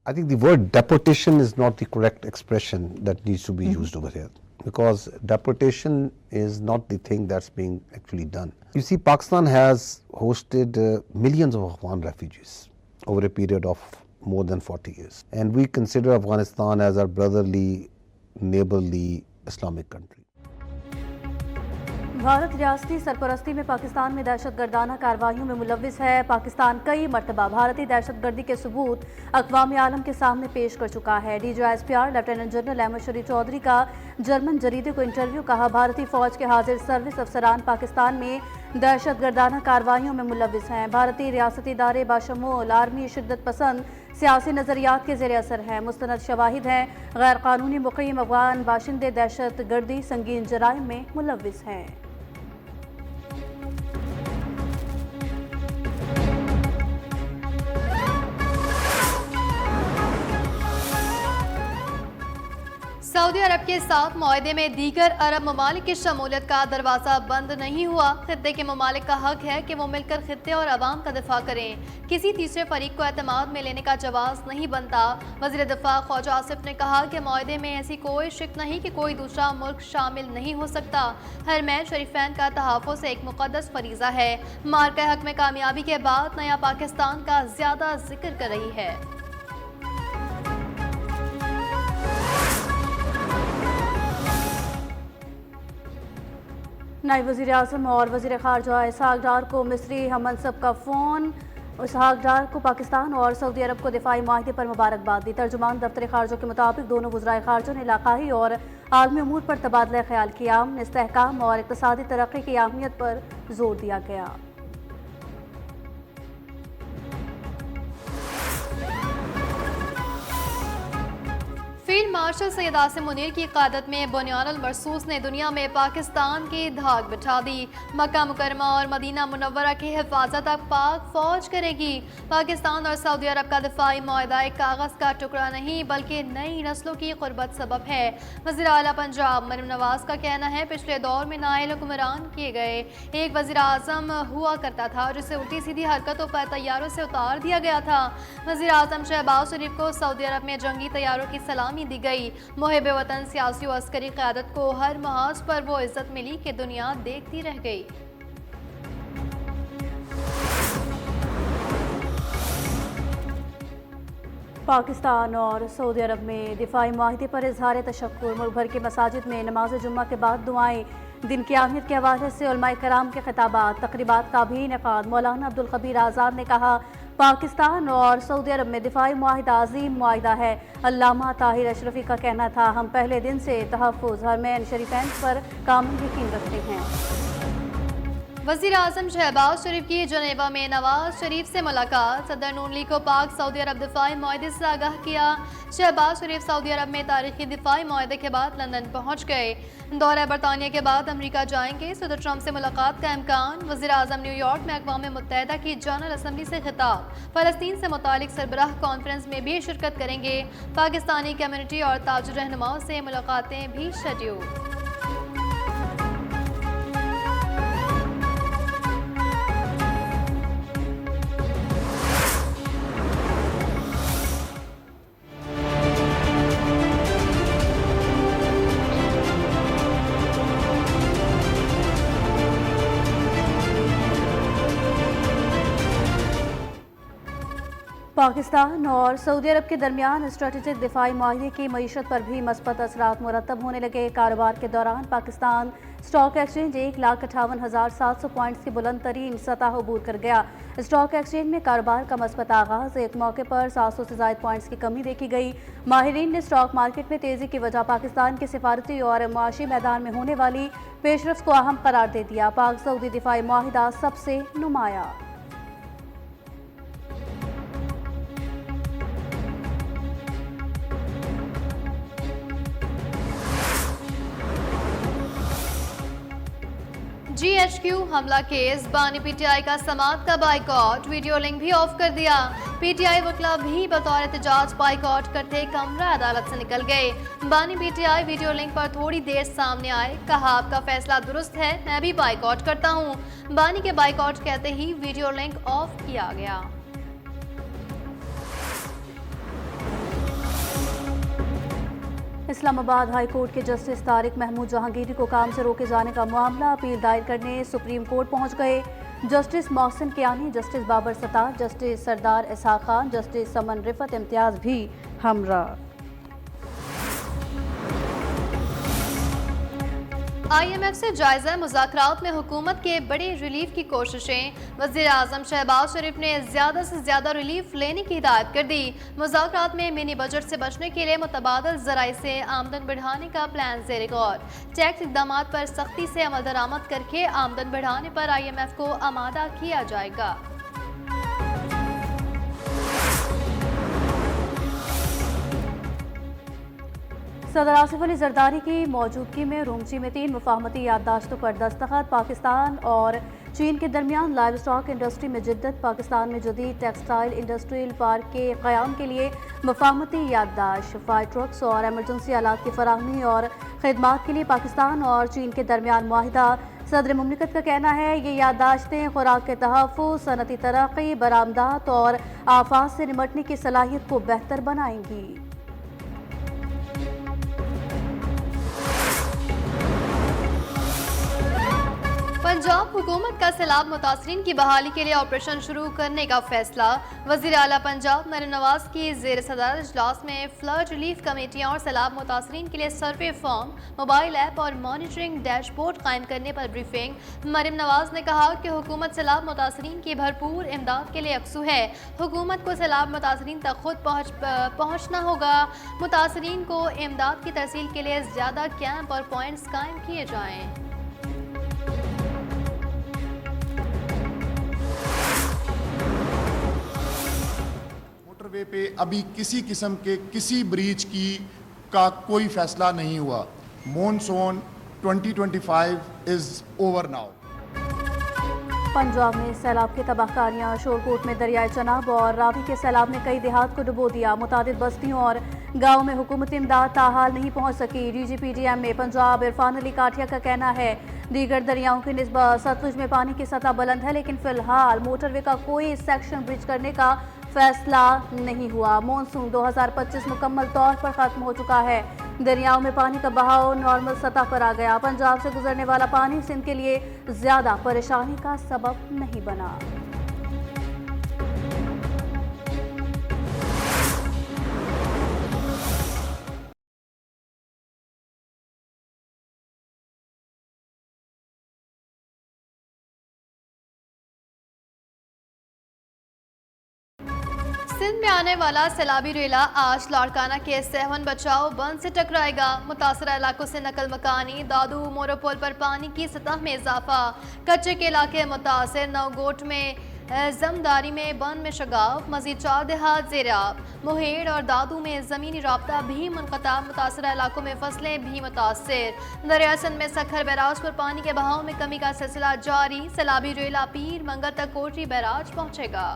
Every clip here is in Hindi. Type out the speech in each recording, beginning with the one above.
I think the word deportation is not the correct expression that needs to be used over here, because deportation is not the thing that's being actually done. You see, Pakistan has hosted millions of Afghan refugees over a period of more than 40 years. And we consider Afghanistan as our brotherly, neighborly Islamic country. Bharat रियासती सरपरस्ती में पाकिस्तान में दहशतगर्दाना कार्रवाइयों में मुलव्विस है। पाकिस्तान कई मरतबा भारतीय दहशतगर्दी के सबूत अक़वाम आलम के सामने पेश कर चुका है। DGISPR लेफ्टिनेंट जनरल अहमद शरीफ चौधरी का जर्मन जरीदे को इंटरव्यू। कहा, भारतीय फौज के हाजिर सर्विस अफसरान पाकिस्तान में दहशतगर्दाना कार्रवाइयों में मुलव्विस हैं। भारतीय रियासती इदारे बाशमूल आर्मी शिद्दत पसंद सियासी नज़रियात के ज़ेर असर हैं। मुस्तनद शवाहिद हैं, गैर कानूनी मुक़ीम अफ़गान बाशिंदे दहशत गर्दी संगीन जराइम में मुलव्विस हैं। सऊदी अरब के साथ मुआहदे में दीगर अरब ममालिक की शमूलियत का दरवाज़ा बंद नहीं हुआ। खित्ते के ममालिक का हक है कि वो मिलकर खित्ते और अवाम का दिफा करें। किसी तीसरे फरीक को एतमाद में लेने का जवाब नहीं बनता। वज़ीर दिफा ख्वाजा आसिफ ने कहा कि मुआहदे में ऐसी कोई शिक नहीं कि कोई दूसरा मुल्क शामिल नहीं हो सकता। हरमैन शरीफैन का तहफ़्फ़ुज़ एक मुक़द्दस फरीज़ा है। मार्का हक में कामयाबी के बाद नया पाकिस्तान का ज़्यादा जिक्र कर रही है। नायब वज़ीर आज़म और वज़ीर ख़ारजा इसहाक़ डार को मिस्री हममनसब का फ़ोन। इसहाक़ डार को पाकिस्तान और सऊदी अरब को दिफाई माहदे पर मुबारकबाद दी। तर्जुमान दफ्तर ख़ारजा के मुताबिक दोनों वज़राए ख़ारजा ने इलाक़ाई और आलमी अमूर पर तबादला ख्याल किया। इस्तेहकाम और इक़्तिसादी तरक्की की अहमियत पर जोर दिया गया। फील्ड मार्शल सैयद आसिम मुनीर की क़यादत में बुनियानुल मरसूस ने दुनिया में पाकिस्तान की धाक बिठा दी। मक्का मुकरमा और मदीना मुनव्वरा की हिफाजत अब पाक फौज करेगी। पाकिस्तान और सऊदी अरब का दिफाई मुआहदा एक कागज़ का टुकड़ा नहीं बल्कि नई नस्लों की क़ुर्बत सबब है। वज़ीर आला पंजाब मरीम नवाज का कहना है, पिछले दौर में नाअहल हुक्मरान किए गए एक वज़ीर आज़म हुआ करता था जिसे उल्टी सीधी हरकतों पर तैयारों से उतार दिया गया था। वज़ीर आज़म शहबाज शरीफ को सऊदी अरब में जंगी तैयारों की सलामी दी गई। मुहिब वतन सियासी और अस्करी क़यादत को हर महाज पर वो इज्जत मिली कि दुनिया देखती रह गई। पाकिस्तान और सऊदी अरब में दिफाई मुआहदे पर इजहार तशक्कुर। मुल्क भर के मसाजिद में नमाज जुम्मा के बाद दुआएं। दिन की अहमियत के हवाले से उलमाए कराम के खिताबात तकरीबात का भी इनेकाद। मौलाना अब्दुल कबीर आज़ाद ने कहा, पाकिस्तान और सऊदी अरब में दिफाई मुआहिदा अजीम मुआहिदा है। अल्लामा ताहिर अशरफी का कहना था, हम पहले दिन से तहफ़्फ़ुज़ हरमैन शरीफैन पर कामिल यकीन रखते हैं। वज़ीर आज़म शहबाज शरीफ की जनेवा में नवाज शरीफ से मुलाकात। सदर नून लीग को पाक सऊदी अरब दिफाई मुआहदे से आगाह किया। शहबाज शरीफ सऊदी अरब में तारीखी दिफाई मुआहदे के बाद लंदन पहुँच गए। दौरा बरतानिया के बाद अमरीका जाएंगे। सदर ट्रंप से मुलाकात का इम्कान। वज़ीर आज़म न्यूयॉर्क में अक़वाम मुत्तहिदा की जनरल असम्बली से खिताब। फ़लस्तीन से मुतालिक सरबराह कॉन्फ्रेंस में भी शिरकत करेंगे। पाकिस्तानी कम्यूनिटी और ताजिर रहनुमाओं से मुलाकातें भी शेड्यूल। पाकिस्तान और सऊदी अरब के दरमियान स्ट्रेटेजिक दिफाई मुआहदे की मईशत पर भी मस्बत असरात मुरतब होने लगे। कारोबार के दौरान पाकिस्तान स्टॉक एक्सचेंज 1,58,700 पॉइंट्स की बुलंद तरीन सतह अबूर कर गया। स्टॉक एक्सचेंज में कारोबार का मस्बत आगाज। एक मौके पर 700 से ज़ायद पॉइंट्स की कमी देखी गई। माहिरीन ने स्टॉक मार्केट में तेज़ी की वजह पाकिस्तान के सिफारती और मुआशी मैदान में होने वाली पेशरफ्त को अहम करार दे दिया। पाक सऊदी दिफाई मुआहिदा सबसे नुमाया। GHQ हमला केस। बानी PTI का समात का बाइकॉट। वीडियो लिंक भी ऑफ कर दिया। PTI वकला भी बतौर एहतजाज बाइकॉट करते कमरा अदालत से निकल गए। बानी PTI वीडियो लिंक पर थोड़ी देर सामने आए। कहा, आपका फैसला दुरुस्त है, मैं भी बाइकॉट करता हूँ। बानी के बाइकॉट कहते ही वीडियो लिंक ऑफ किया गया। इस्लामाबाद हाई कोर्ट के जस्टिस तारिक महमूद जहांगीरी को काम से रोके जाने का मामला अपील दायर करने सुप्रीम कोर्ट पहुंच गए। Justice Mohsin Kiyani, justice Babar Sattar, justice Sardar Ishaq Khan, justice Saman Rifat Imtiaz भी हमरा। IMF से जायजा मुज़ाकरात में हुकूमत के बड़े रिलीफ की कोशिशें। वज़ीर आज़म शहबाज शरीफ ने ज़्यादा से ज़्यादा रिलीफ लेने की हिदायत कर दी। मुज़ाकरात में मिनी बजट से बचने के लिए मुतबादल ज़राए से आमदन बढ़ाने का प्लान ज़ेर गौर। टैक्स इक़दाम पर सख्ती से अमल दरामद करके आमदन बढ़ाने पर IMF को आमादा किया जाएगा। सदर आसिफ अली जरदारी की मौजूदगी में रूमची में 3 मुफाहमती याददाश्तों पर दस्तखत। पाकिस्तान और चीन के दरमियान लाइव स्टॉक इंडस्ट्री में जिद्दत। पाकिस्तान में जदीद टेक्सटाइल इंडस्ट्रियल पार्क के क़याम के लिए मुफाहमती याददाश्त। फायर ट्रक्स और एमरजेंसी आलात की फराहमी और खिदमात के लिए पाकिस्तान और चीन के दरमियान मुआहिदा। सदर मुमलिकत का कहना है ये याददाश्तें खुराक के तहफ़्फ़ुज़, सनती तरक्की, बरामदात और आफात से निमटने की सलाहियत को बेहतर बनाएंगी। पंजाब हुकूमत का सैलाब मुतासरीन की बहाली के लिए ऑपरेशन शुरू करने का फैसला। वज़ीर आला पंजाब मरियम नवाज की ज़ेर सदारत इजलास में फ्लड रिलीफ कमेटियाँ और सैलाब मुतासरीन के लिए सर्वे फॉर्म, मोबाइल ऐप और मॉनिटरिंग डैशबोर्ड कायम करने पर ब्रीफिंग। मरियम नवाज ने कहा कि हुकूमत सैलाब मुतासरीन की भरपूर इमदाद के लिए यकसू है। हुकूमत को सैलाब मुतासरीन तक खुद पहुँचना होगा। मुतासरीन को इमदाद की तरसील के लिए ज़्यादा कैंप और पॉइंट्स कायम किए जाएँ। मोटरवे पे अभी किसी किस्म के किसी ब्रीच का कोई फैसला नहीं हुआ। Monsoon 2025 is over now. Punjab में सैलाब की तबाहकारियां। शोरकोट में दरियाए चनाब और रावी के सैलाब ने कई देहात को डुबो दिया। मुतादिद बस्तियों और गाँव में हुकूमती इमदाद ताहाल नहीं पहुँच सकी। DGPDM में पंजाब इरफान अली काठिया का कहना है दीगर दरियाओं की निस्बत सतलुज में पानी की सतह बुलंद है, लेकिन फिलहाल मोटरवे का कोई सेक्शन ब्रिज करने का फैसला नहीं हुआ। मॉनसून 2025 मुकम्मल तौर पर खत्म हो चुका है। दरियाओं में पानी का बहाव नॉर्मल सतह पर आ गया। पंजाब से गुजरने वाला पानी सिंध के लिए ज्यादा परेशानी का सबब नहीं बना। सिंध में आने वाला सैलाबी रेला आज लाड़काना के सेवन बचाओ बंद से टकराएगा। मुतासरा इलाकों से नकल मकानी। दादू मोरोपोल पर पानी की सतह में इजाफा। कच्चे के इलाके मुतासर। नवगोट में जमदारी में बंद में शगाव। मजीद 4 देहात ज़ेराब। मुहेड़ और दादू में ज़मीनी राब्ता भी मुनक़ता। मुतासरा इलाकों में फसलें भी मुतासर। दरिया सिंध में सखर बैराज पर पानी के बहाव में कमी का सिलसिला जारी। सैलाबी रेला पीर मंगल तक कोटरी बैराज पहुँचेगा।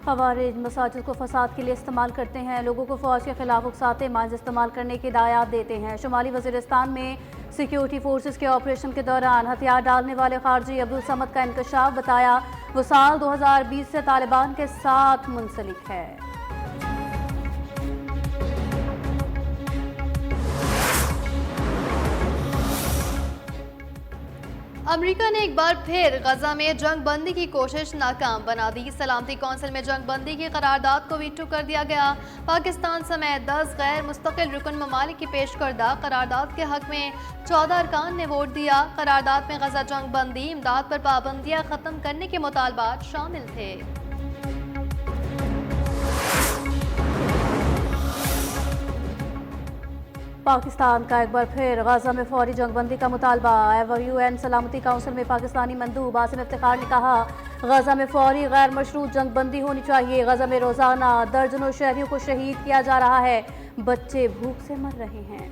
खवारिज मसाजिद को फसाद के लिए इस्तेमाल करते हैं। लोगों को फौज के खिलाफ उकसाते मांझ इस्तेमाल करने की हिदायत देते हैं। शुमाली वज़ीरिस्तान में सिक्योरिटी फोर्सेस के ऑपरेशन के दौरान हथियार डालने वाले खारजी अब्दुल समद का इंकशाफ। बताया वो साल 2020 से तालिबान के साथ मुंसलिक है। अमेरिका ने एक बार फिर गजा में जंग बंदी की कोशिश नाकाम बना दी। सलामती कौंसिल में जंग बंदी की करारदाद को वीटो कर दिया गया। पाकिस्तान समेत 10 गैर मुस्तकिल रुकन ममालिक की पेश करदा करारदाद के हक में 14 अरकान ने वोट दिया। करारदाद में गजा जंग बंदी, इमदाद पर पाबंदियां खत्म करने के मुतालबात शामिल थे। पाकिस्तान का एक बार फिर गाजा में फौरी जंगबंदी का मुतालबा। UN सलामती काउंसिल में पाकिस्तानी मंदूब आसिम इफ्तिखार ने कहा गाजा में फौरी गैर मशरूत जंगबंदी होनी चाहिए। गाजा में रोजाना दर्जनों शहरियों को शहीद किया जा रहा है। बच्चे भूख से मर रहे हैं।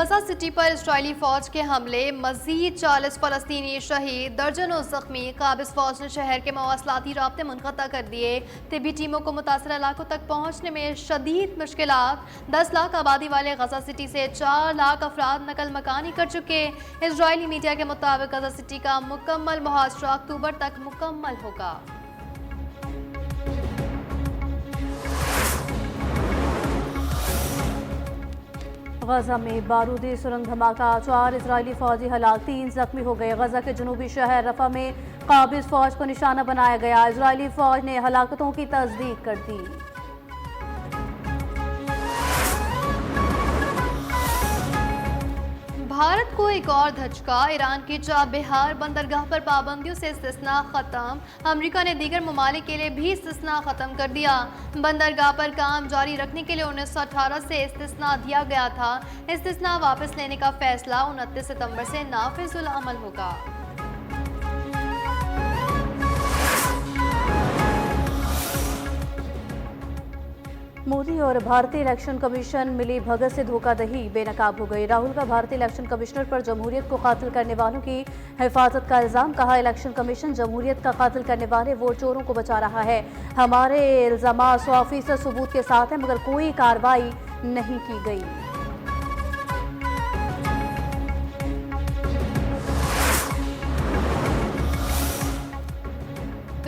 गजा सिटी पर इजरायली फौज के हमले, मजीद 40 फलस्तीनी शहीद, दर्जनों जख्मी। काबिज फौज ने शहर के मवासलाती राब्ते मुनक़ता कर दिए। तिब्बी टीमों को मुतासर इलाकों तक पहुँचने में शदीद मुश्किलात। 10 लाख आबादी वाले गजा सिटी से 4 लाख अफराद नकल मकानी कर चुके। इजरायली मीडिया के मुताबिक गजा सिटी का मुकम्मल मुहासरा अक्टूबर तक मुकम्मल होगा। गजा में बारूदी सुरंग धमाका, 4 इजरायली फौजी हलाक, 3 जख्मी हो गए। गजा के जनूबी शहर रफा में काबिज फौज को निशाना बनाया गया। इजरायली फौज ने हलाकतों की तस्दीक कर दी। भारत को एक और धचका, ईरान की चाबहार बंदरगाह पर पाबंदियों से इस्तिस्ना खत्म। अमेरिका ने दीगर ममालिक के लिए भी इस्तिस्ना खत्म कर दिया। बंदरगाह पर काम जारी रखने के लिए 1918 से इस्तिस्ना दिया गया था। इस्तिस्ना वापस लेने का फैसला 29 सितंबर से नाफिजुल अमल होगा। मोदी और भारतीय इलेक्शन कमीशन मिली भगत से धोखाधड़ी बेनकाब हो गई। राहुल का भारतीय इलेक्शन कमिश्नर पर जमहूरियत को कातिल करने वालों की हिफाजत का इल्जाम। कहा, इलेक्शन कमीशन जमहूरियत का कातिल करने वाले वोट चोरों को बचा रहा है। हमारे इल्जाम 100% सबूत के साथ है, मगर कोई कार्रवाई नहीं की गई।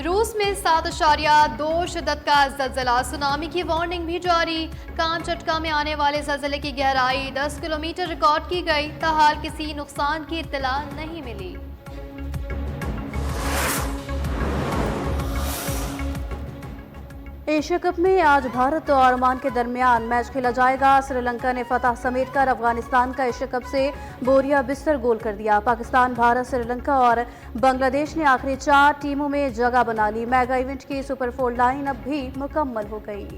रूस में 7.2 शिद्दत का ज़लज़ला, सुनामी की वार्निंग भी जारी। कान चटका में आने वाले ज़लज़ले की गहराई 10 किलोमीटर रिकॉर्ड की गई। ताहाल किसी नुकसान की इत्तला नहीं मिली। एशिया कप में आज भारत और ओमान के दरमियान मैच खेला जाएगा। श्रीलंका ने फतह समेट कर अफगानिस्तान का एशिया कप से बोरिया बिस्तर गोल कर दिया। पाकिस्तान, भारत, श्रीलंका और बांग्लादेश ने आखिरी 4 टीमों में जगह बना ली। मेगा इवेंट की सुपर 4 लाइन अब भी मुकम्मल हो गई।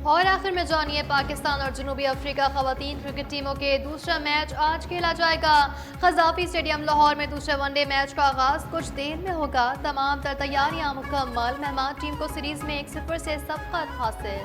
और आखिर में जानिए, पाकिस्तान और जनूबी अफ्रीका खवातीन क्रिकेट टीमों के दूसरा मैच आज खेला जाएगा। क़ज़ाफ़ी स्टेडियम लाहौर में दूसरे वनडे मैच का आगाज कुछ देर में होगा। तमाम तर तैयारियां मुकम्मल। मेहमान टीम को सीरीज में 1-0 से सबकत हासिल।